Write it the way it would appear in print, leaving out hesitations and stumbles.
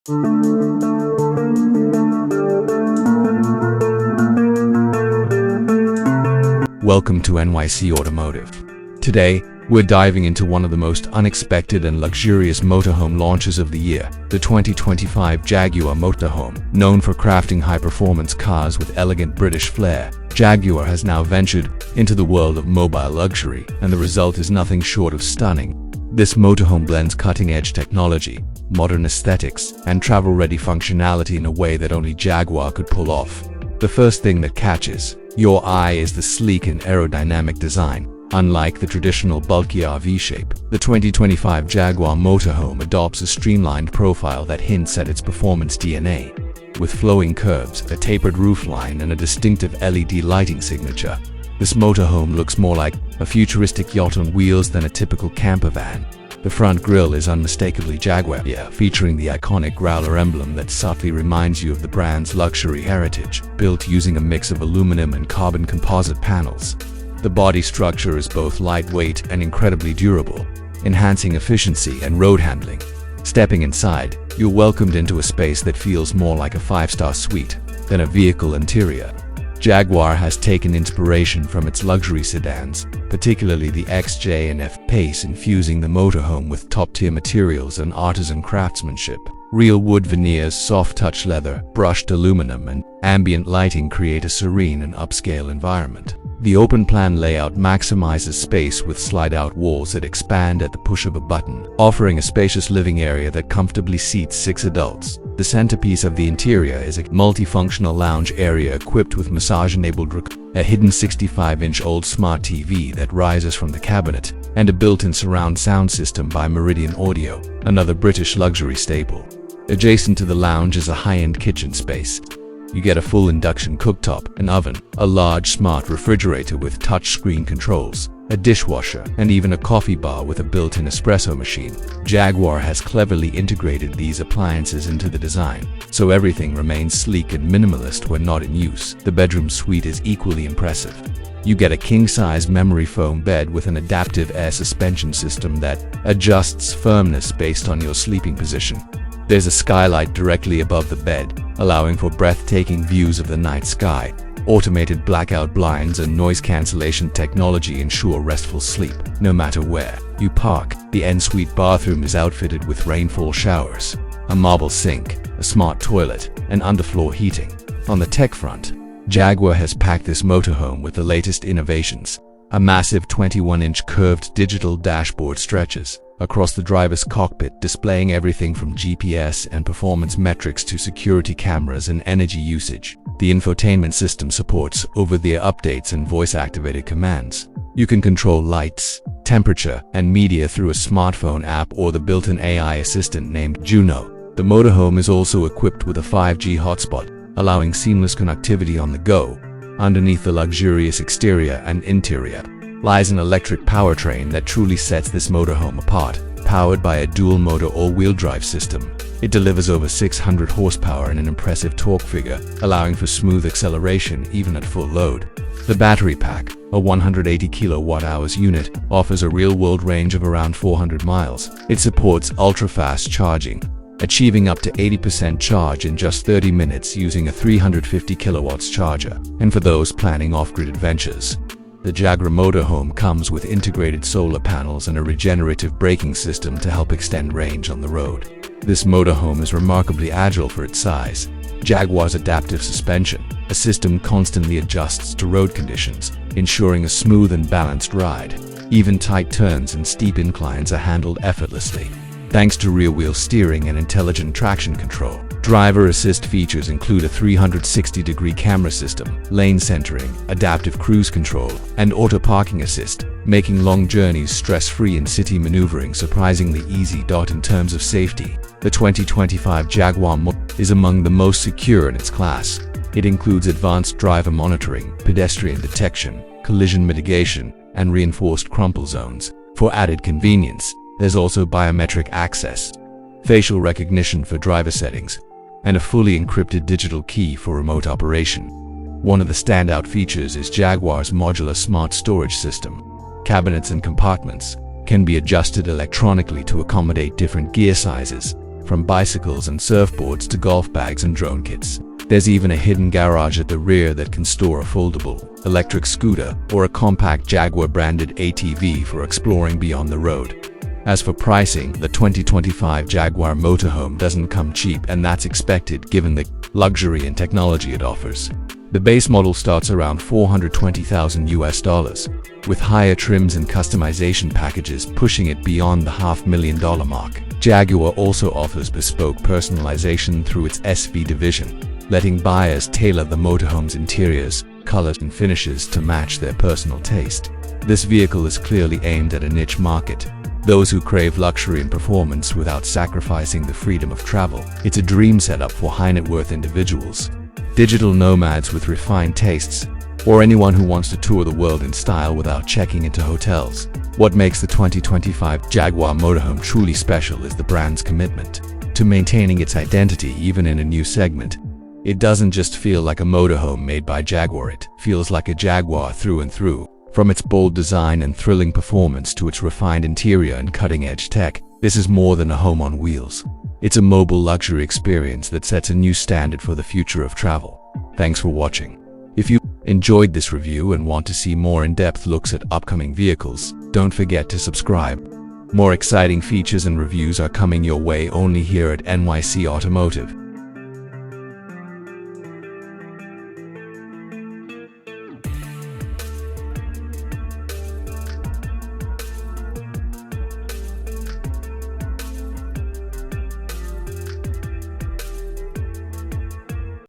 Welcome to NYC Automotive. Today, we're diving into one of the most unexpected and luxurious motorhome launches of the year, the 2025 Jaguar Motorhome. Known for crafting high-performance cars with elegant British flair, Jaguar has now ventured into the world of mobile luxury, and the result is nothing short of stunning. This motorhome blends cutting-edge technology, modern aesthetics, and travel-ready functionality in a way that only Jaguar could pull off. The first thing that catches your eye is the sleek and aerodynamic design. Unlike the traditional bulky RV shape, the 2025 Jaguar Motorhome adopts a streamlined profile that hints at its performance DNA. With flowing curves, a tapered roofline, and a distinctive LED lighting signature, this motorhome looks more like a futuristic yacht on wheels than a typical camper van. The front grille is unmistakably Jaguar, featuring the iconic growler emblem that subtly reminds you of the brand's luxury heritage, built using a mix of aluminum and carbon composite panels. The body structure is both lightweight and incredibly durable, enhancing efficiency and road handling. Stepping inside, you're welcomed into a space that feels more like a five-star suite than a vehicle interior. Jaguar has taken inspiration from its luxury sedans, particularly the XJ and F Pace, infusing the motorhome with top-tier materials and artisan craftsmanship. Real wood veneers, soft-touch leather, brushed aluminum, and ambient lighting create a serene and upscale environment. The open-plan layout maximizes space with slide-out walls that expand at the push of a button, offering a spacious living area that comfortably seats 6 adults. The centerpiece of the interior is a multifunctional lounge area equipped with massage-enabled a hidden 65-inch-old smart TV that rises from the cabinet, and a built-in surround sound system by Meridian Audio, another British luxury staple. Adjacent to the lounge is a high-end kitchen space. You get a full induction cooktop, an oven, a large smart refrigerator with touchscreen controls, a dishwasher, and even a coffee bar with a built-in espresso machine. Jaguar has cleverly integrated these appliances into the design, so everything remains sleek and minimalist when not in use. The bedroom suite is equally impressive. You get a king-size memory foam bed with an adaptive air suspension system that adjusts firmness based on your sleeping position. There's a skylight directly above the bed, allowing for breathtaking views of the night sky. Automated blackout blinds and noise cancellation technology ensure restful sleep, no matter where you park. The ensuite bathroom is outfitted with rainfall showers, a marble sink, a smart toilet, and underfloor heating. On the tech front, Jaguar has packed this motorhome with the latest innovations. A massive 21-inch curved digital dashboard stretches across the driver's cockpit, displaying everything from GPS and performance metrics to security cameras and energy usage. The infotainment system supports over-the-air updates and voice-activated commands. You can control lights, temperature, and media through a smartphone app or the built-in AI assistant named Juno. The motorhome is also equipped with a 5G hotspot, allowing seamless connectivity on the go. Underneath the luxurious exterior and interior lies an electric powertrain that truly sets this motorhome apart. Powered by a dual-motor all-wheel drive system, it delivers over 600 horsepower and an impressive torque figure, allowing for smooth acceleration even at full load. The battery pack, a 180 kilowatt-hours unit, offers a real-world range of around 400 miles. It supports ultra-fast charging, achieving up to 80% charge in just 30 minutes using a 350 kilowatts charger. And for those planning off-grid adventures, the Jaguar Motorhome comes with integrated solar panels and a regenerative braking system to help extend range on the road. This motorhome is remarkably agile for its size. Jaguar's adaptive suspension, a system constantly adjusts to road conditions, ensuring a smooth and balanced ride. Even tight turns and steep inclines are handled effortlessly, thanks to rear-wheel steering and intelligent traction control. Driver assist features include a 360-degree camera system, lane centering, adaptive cruise control, and auto parking assist, making long journeys stress-free and city maneuvering surprisingly easy. In terms of safety, the 2025 Jaguar is among the most secure in its class. It includes advanced driver monitoring, pedestrian detection, collision mitigation, and reinforced crumple zones. For added convenience, there's also biometric access, facial recognition for driver settings, and a fully encrypted digital key for remote operation. One of the standout features is Jaguar's modular smart storage system. Cabinets and compartments can be adjusted electronically to accommodate different gear sizes, from bicycles and surfboards to golf bags and drone kits. There's even a hidden garage at the rear that can store a foldable, electric scooter, or a compact Jaguar-branded ATV for exploring beyond the road. As for pricing, the 2025 Jaguar Motorhome doesn't come cheap, and that's expected given the luxury and technology it offers. The base model starts around $420,000, with higher trims and customization packages pushing it beyond the $500,000 mark. Jaguar also offers bespoke personalization through its SV division, letting buyers tailor the motorhome's interiors, colors, and finishes to match their personal taste. This vehicle is clearly aimed at a niche market, those who crave luxury and performance without sacrificing the freedom of travel. It's a dream setup for high-net-worth individuals, digital nomads with refined tastes, or anyone who wants to tour the world in style without checking into hotels. What makes the 2025 Jaguar Motorhome truly special is the brand's commitment to maintaining its identity even in a new segment. It doesn't just feel like a motorhome made by Jaguar, it feels like a Jaguar through and through. From its bold design and thrilling performance to its refined interior and cutting-edge tech, this is more than a home on wheels. It's a mobile luxury experience that sets a new standard for the future of travel. Thanks for watching. If you enjoyed this review and want to see more in-depth looks at upcoming vehicles, don't forget to subscribe. More exciting features and reviews are coming your way only here at NYC Automotive.